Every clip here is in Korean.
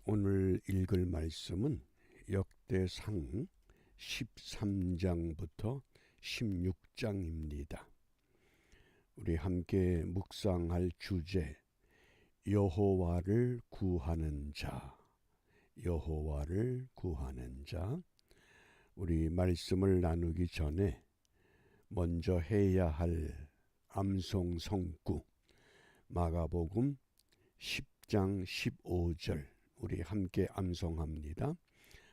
오늘 읽을 말씀은 역대상 13장부터 16장입니다. 우리 함께 묵상할 주제, 여호와를 구하는 자. 여호와를 구하는 자. 우리 말씀을 나누기 전에 먼저 해야 할 암송 성구, 마가복음 10장 15절 우리 함께 암송합니다.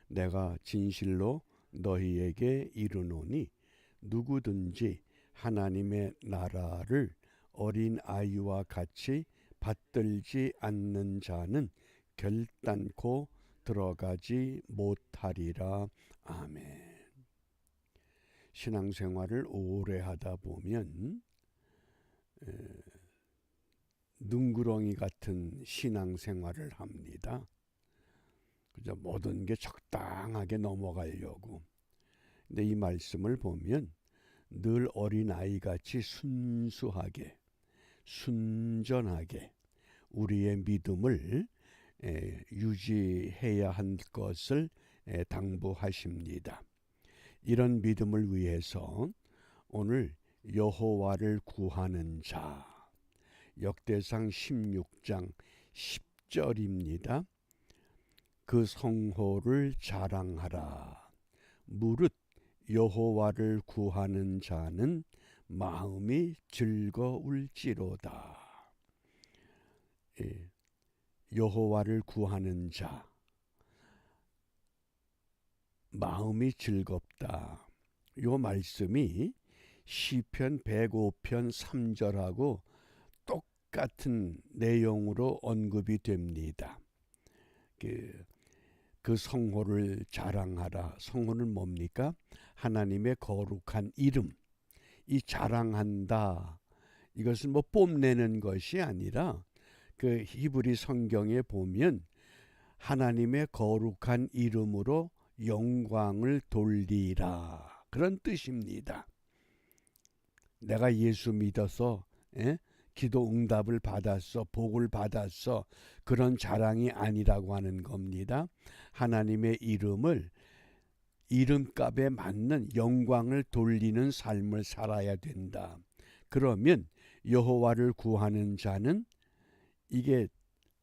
내가 진실로 너희에게 이르노니 누구든지 하나님의 나라를 어린 아이와 같이 받들지 않는 자는 결단코 들어가지 못하리라. 아멘. 신앙생활을 오래 하다 보면 능구렁이 같은 신앙생활을 합니다. 그저 모든 게 적당하게 넘어가려고. 근데 이 말씀을 보면 늘 어린아이같이 순수하게, 순전하게 우리의 믿음을 유지해야 할 것을 당부하십니다. 이런 믿음을 위해서 오늘 여호와를 구하는 자, 역대상 16장 10절입니다. 그 성호를 자랑하라. 무릇 여호와를 구하는 자는 마음이 즐거울지로다. 여호와를 구하는 자, 마음이 즐겁다. 이 말씀이 시편 105편 3절하고 똑같은 내용으로 언급이 됩니다. 그 성호를 자랑하라. 성호는 뭡니까? 하나님의 거룩한 이름. 이 자랑한다. 이것은 뭐 뽐내는 것이 아니라 그 히브리 성경에 보면 하나님의 거룩한 이름으로 영광을 돌리라. 그런 뜻입니다. 내가 예수 믿어서 기도 응답을 받았어, 복을 받았어, 그런 자랑이 아니라고 하는 겁니다. 하나님의 이름을 이름값에 맞는 영광을 돌리는 삶을 살아야 된다. 그러면 여호와를 구하는 자는 이게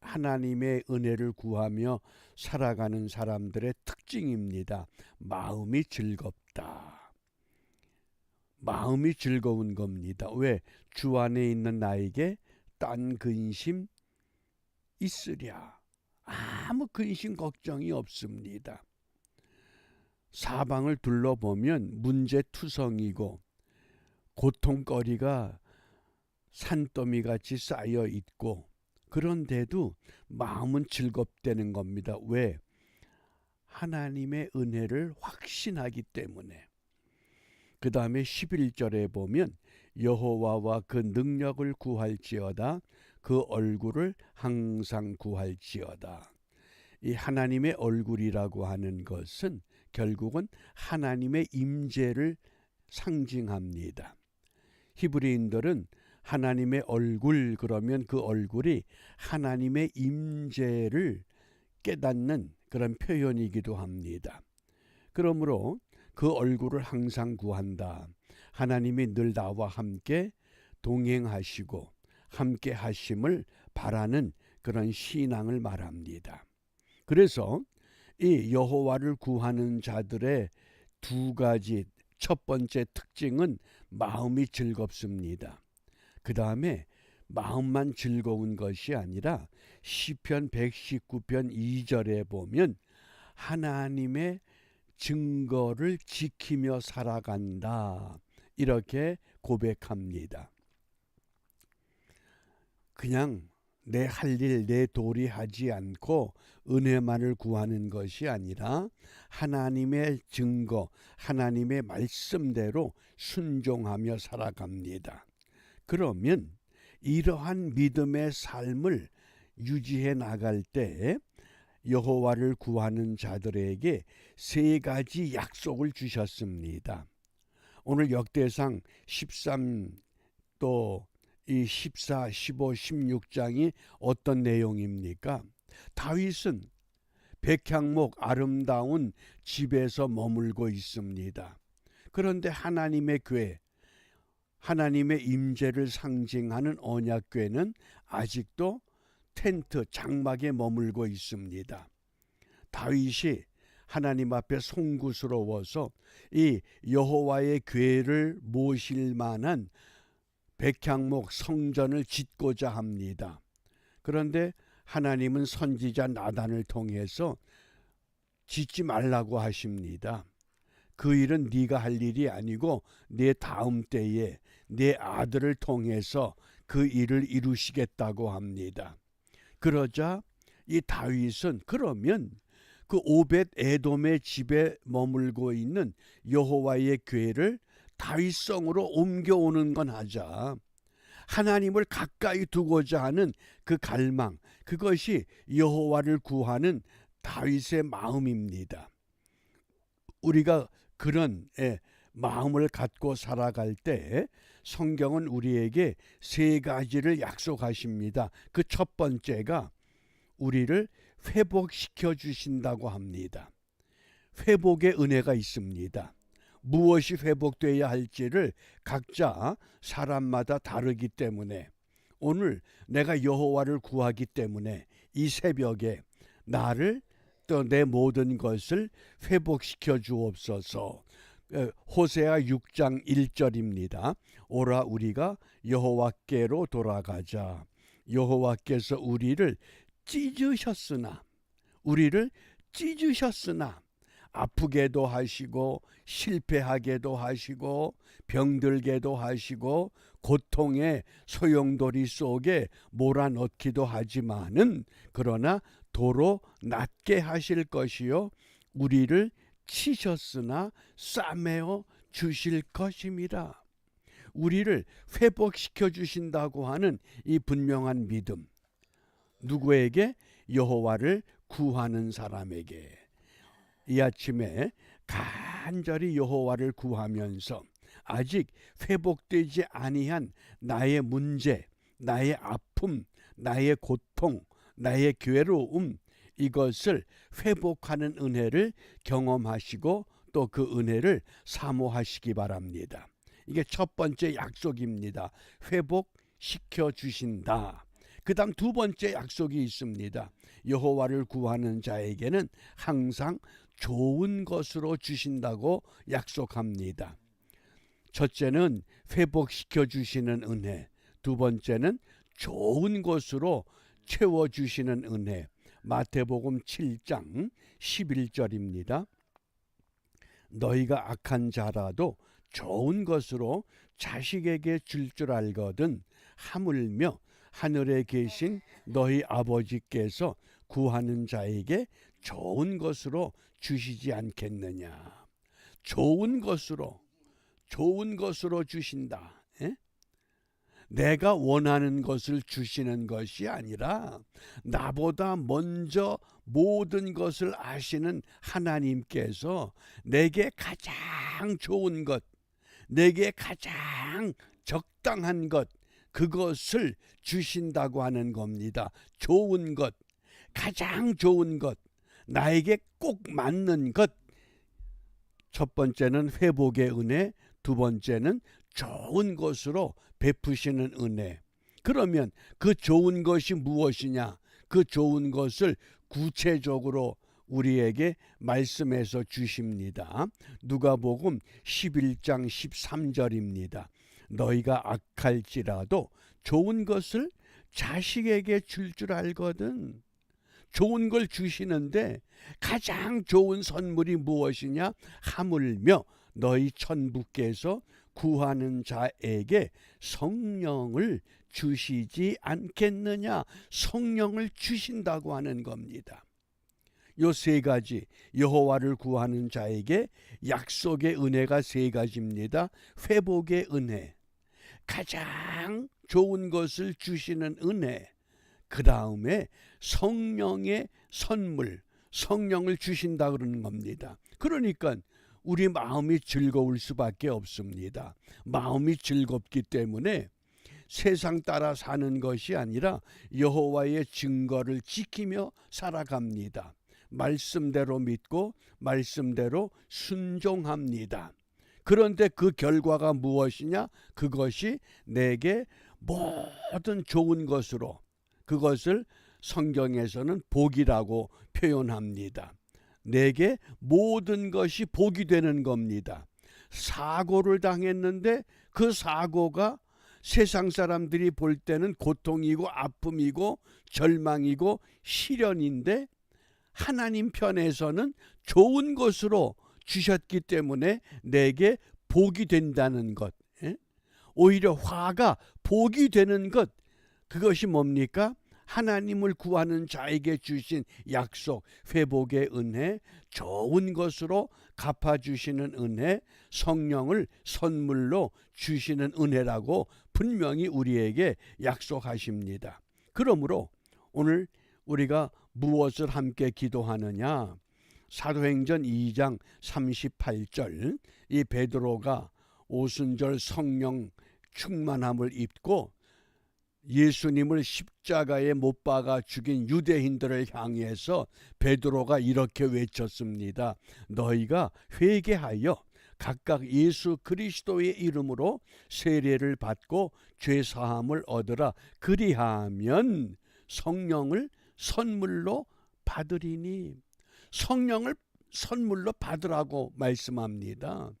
하나님의 은혜를 구하며 살아가는 사람들의 특징입니다. 마음이 즐겁다. 마음이 즐거운 겁니다. 왜? 주 안에 있는 나에게 딴 근심 있으랴. 아무 근심 걱정이 없습니다. 사방을 둘러보면 문제투성이고 고통거리가 산더미같이 쌓여 있고 그런데도 마음은 즐겁다는 겁니다. 왜? 하나님의 은혜를 확신하기 때문에. 그 다음에 11절에 보면 여호와와 그 능력을 구할지어다. 그 얼굴을 항상 구할지어다. 이 하나님의 얼굴이라고 하는 것은 결국은 하나님의 임재를 상징합니다. 히브리인들은 하나님의 얼굴 그러면 그 얼굴이 하나님의 임재를 깨닫는 그런 표현이기도 합니다. 그러므로 그 얼굴을 항상 구한다. 하나님이 늘 나와 함께 동행하시고 함께 하심을 바라는 그런 신앙을 말합니다. 그래서 이 여호와를 구하는 자들의 두 가지, 첫 번째 특징은 마음이 즐겁습니다. 그 다음에 마음만 즐거운 것이 아니라 시편 119편 2절에 보면 하나님의 증거를 지키며 살아간다. 이렇게 고백합니다. 그냥 내 할 일, 내 도리 하지 않고 은혜만을 구하는 것이 아니라 하나님의 증거, 하나님의 말씀대로 순종하며 살아갑니다. 그러면 이러한 믿음의 삶을 유지해 나갈 때 여호와를 구하는 자들에게 세 가지 약속을 주셨습니다. 오늘 역대상 13 또 이 14, 15, 16장이 어떤 내용입니까? 다윗은 백향목 아름다운 집에서 머물고 있습니다. 그런데 하나님의 궤, 하나님의 임재를 상징하는 언약궤는 아직도 텐트 장막에 머물고 있습니다. 다윗이 하나님 앞에 송구스러워서 이 여호와의 궤를 모실 만한 백향목 성전을 짓고자 합니다. 그런데 하나님은 선지자 나단을 통해서 짓지 말라고 하십니다. 그 일은 네가 할 일이 아니고 내 다음 때에 내 아들을 통해서 그 일을 이루시겠다고 합니다. 그러자 이 다윗은 그러면 그 오벳 에돔의 집에 머물고 있는 여호와의 궤를 다윗성으로 옮겨오는 건 하자. 하나님을 가까이 두고자 하는 그 갈망, 그것이 여호와를 구하는 다윗의 마음입니다. 우리가 그런 마음을 갖고 살아갈 때 성경은 우리에게 세 가지를 약속하십니다. 그 첫 번째가 우리를 회복시켜 주신다고 합니다. 회복의 은혜가 있습니다. 무엇이 회복되어야 할지를 각자 사람마다 다르기 때문에 오늘 내가 여호와를 구하기 때문에 이 새벽에 나를 또 내 모든 것을 회복시켜 주옵소서. 호세아 6장 1절입니다. 오라 우리가 여호와께로 돌아가자. 여호와께서 우리를 찢으셨으나 아프게도 하시고 실패하게도 하시고 병들게도 하시고 고통의 소용돌이 속에 몰아넣기도 하지만은 그러나 도로 낫게 하실 것이요 우리를 치셨으나 싸매어 주실 것임이라. 우리를 회복시켜 주신다고 하는 이 분명한 믿음, 누구에게? 여호와를 구하는 사람에게. 이 아침에 간절히 여호와를 구하면서 아직 회복되지 아니한 나의 문제, 나의 아픔, 나의 고통, 나의 괴로움, 이것을 회복하는 은혜를 경험하시고 또 그 은혜를 사모하시기 바랍니다. 이게 첫 번째 약속입니다. 회복시켜 주신다. 그 다음 두 번째 약속이 있습니다. 여호와를 구하는 자에게는 항상 좋은 것으로 주신다고 약속합니다. 첫째는 회복시켜 주시는 은혜, 두 번째는 좋은 것으로 채워주시는 은혜. 마태복음 7장 11절입니다. 너희가 악한 자라도 좋은 것으로 자식에게 줄 줄 알거든 하물며 하늘에 계신 너희 아버지께서 구하는 자에게 좋은 것으로 주시지 않겠느냐. 좋은 것으로 주신다. 내가 원하는 것을 주시는 것이 아니라 나보다 먼저 모든 것을 아시는 하나님께서 내게 가장 좋은 것, 내게 가장 적당한 것, 그것을 주신다고 하는 겁니다. 좋은 것, 가장 좋은 것, 나에게 꼭 맞는 것. 첫 번째는 회복의 은혜, 두 번째는 좋은 것으로 베푸시는 은혜. 그러면 그 좋은 것이 무엇이냐? 그 좋은 것을 구체적으로 우리에게 말씀해서 주십니다. 누가복음 11장 13절입니다. 너희가 악할지라도 좋은 것을 자식에게 줄 줄 알거든. 좋은 걸 주시는데 가장 좋은 선물이 무엇이냐? 하물며 너희 천부께서 구하는 자에게 성령을 주시지 않겠느냐. 성령을 주신다고 하는 겁니다. 요 세 가지, 여호와를 구하는 자에게 약속의 은혜가 세 가지입니다. 회복의 은혜, 가장 좋은 것을 주시는 은혜, 그 다음에 성령의 선물, 성령을 주신다 그러는 겁니다. 그러니까 우리 마음이 즐거울 수밖에 없습니다. 마음이 즐겁기 때문에 세상 따라 사는 것이 아니라 여호와의 증거를 지키며 살아갑니다. 말씀대로 믿고 말씀대로 순종합니다. 그런데 그 결과가 무엇이냐? 그것이 내게 모든 좋은 것으로, 그것을 성경에서는 복이라고 표현합니다. 내게 모든 것이 복이 되는 겁니다. 사고를 당했는데 그 사고가 세상 사람들이 볼 때는 고통이고 아픔이고 절망이고 시련인데 하나님 편에서는 좋은 것으로 주셨기 때문에 내게 복이 된다는 것. 오히려 화가 복이 되는 것. 그것이 뭡니까? 하나님을 구하는 자에게 주신 약속, 회복의 은혜, 좋은 것으로 갚아주시는 은혜, 성령을 선물로 주시는 은혜라고 분명히 우리에게 약속하십니다. 그러므로 오늘 우리가 무엇을 함께 기도하느냐? 사도행전 2장 38절, 이 베드로가 오순절 성령 충만함을 입고 예수님을 십자가에 못 박아 죽인 유대인들을 향해서 베드로가 이렇게 외쳤습니다. 너희가 회개하여 각각 예수 그리스도의 이름으로 세례를 받고 죄 사함을 얻으라. 그리하면 성령을 선물로 받으리니. 성령을 선물로 받으라고 말씀합니다.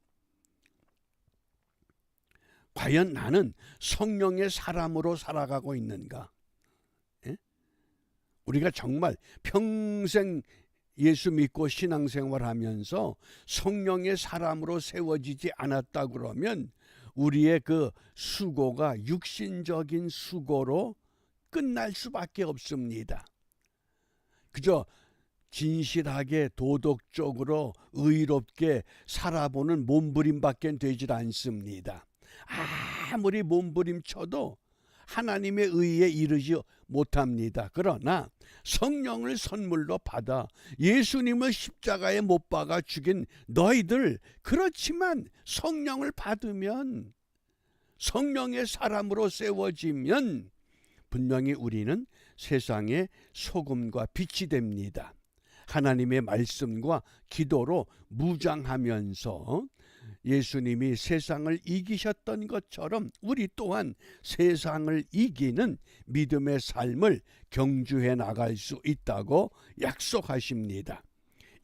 과연 나는 성령의 사람으로 살아가고 있는가? 우리가 정말 평생 예수 믿고 신앙생활하면서 성령의 사람으로 세워지지 않았다 그러면 우리의 그 수고가 육신적인 수고로 끝날 수밖에 없습니다. 그저 진실하게 도덕적으로 의롭게 살아보는 몸부림밖에 되질 않습니다. 아무리 몸부림쳐도 하나님의 의에 이르지 못합니다. 그러나 성령을 선물로 받아 예수님을 십자가에 못 박아 죽인 너희들, 그렇지만 성령을 받으면, 성령의 사람으로 세워지면 분명히 우리는 세상의 소금과 빛이 됩니다. 하나님의 말씀과 기도로 무장하면서 예수님이 세상을 이기셨던 것처럼 우리 또한 세상을 이기는 믿음의 삶을 경주해 나갈 수 있다고 약속하십니다.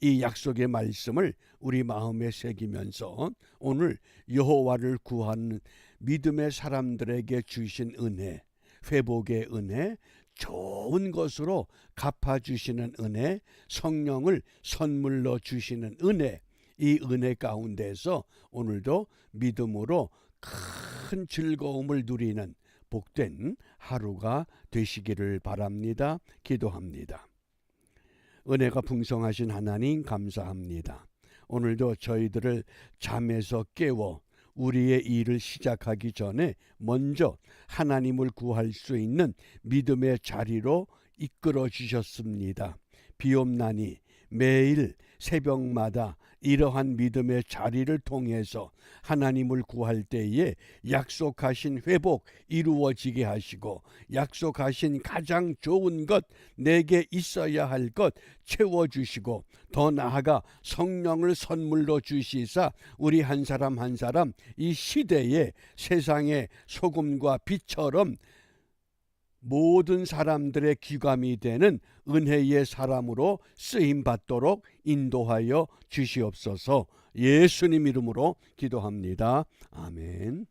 이 약속의 말씀을 우리 마음에 새기면서 오늘 여호와를 구하는 믿음의 사람들에게 주신 은혜, 회복의 은혜, 좋은 것으로 갚아주시는 은혜, 성령을 선물로 주시는 은혜, 이 은혜 가운데서 오늘도 믿음으로 큰 즐거움을 누리는 복된 하루가 되시기를 바랍니다. 기도합니다. 은혜가 풍성하신 하나님 감사합니다. 오늘도 저희들을 잠에서 깨워 우리의 일을 시작하기 전에 먼저 하나님을 구할 수 있는 믿음의 자리로 이끌어 주셨습니다. 비옵나니 매일 새벽마다 이러한 믿음의 자리를 통해서 하나님을 구할 때에 약속하신 회복 이루어지게 하시고 약속하신 가장 좋은 것, 내게 있어야 할 것 채워주시고 더 나아가 성령을 선물로 주시사 우리 한 사람 한 사람 이 시대에 세상의 소금과 빛처럼 모든 사람들의 귀감이 되는 은혜의 사람으로 쓰임받도록 인도하여 주시옵소서. 예수님 이름으로 기도합니다. 아멘.